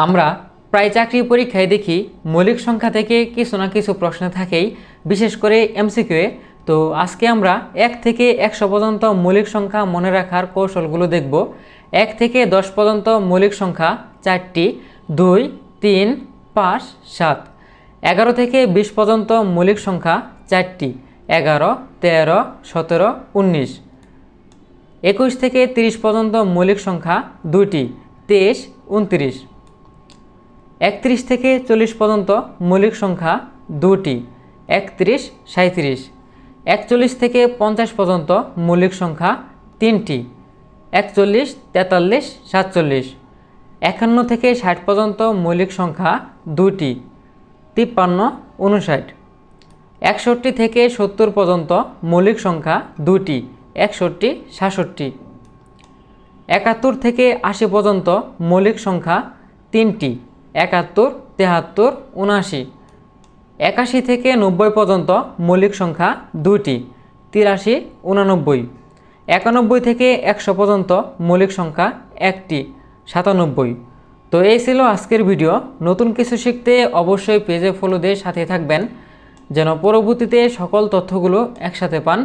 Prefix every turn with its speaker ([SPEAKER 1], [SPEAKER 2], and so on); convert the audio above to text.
[SPEAKER 1] আমরা প্রায় চাকরি পরীক্ষায় দেখি মৌলিক সংখ্যা থেকে কিছু না কিছু প্রশ্ন থাকেই, বিশেষ করে এমসিকিউয়ে। তো আজকে আমরা 1 থেকে 100 পর্যন্ত মৌলিক সংখ্যা মনে রাখার কৌশলগুলো দেখব। 1 থেকে 10 পর্যন্ত মৌলিক সংখ্যা 4টি, 2, 3, 5, 7। 11 থেকে 20 পর্যন্ত মৌলিক সংখ্যা 4টি, 11, 13, 17, 19। 21 থেকে 30 পর্যন্ত মৌলিক সংখ্যা 2টি, 23, 29। 31 থেকে 40 পর্যন্ত মৌলিক সংখ্যা 2টি, 31, 37। 41 থেকে 50 পর্যন্ত মৌলিক সংখ্যা 3টি, 41, 43, 47। 51 থেকে 60 পর্যন্ত মৌলিক সংখ্যা 2টি, 53, 59। 61 থেকে 70 পর্যন্ত মৌলিক সংখ্যা 2টি, 61, 67। 71 থেকে 80 পর্যন্ত মৌলিক সংখ্যা 3টি, 71, 73, 79। 81 থেকে 90 পর্যন্ত মৌলিক সংখ্যা 2টি, 83, 89। 91 থেকে 100 পর্যন্ত মৌলিক সংখ্যা 1টি, 97। তো এই ছিল আজকের ভিডিও। নতুন কিছু শিখতে অবশ্যই পেজে ফলো দিয়ে সাথে থাকবেন, যেন পরবর্তীতে সকল তথ্যগুলো একসাথে পান।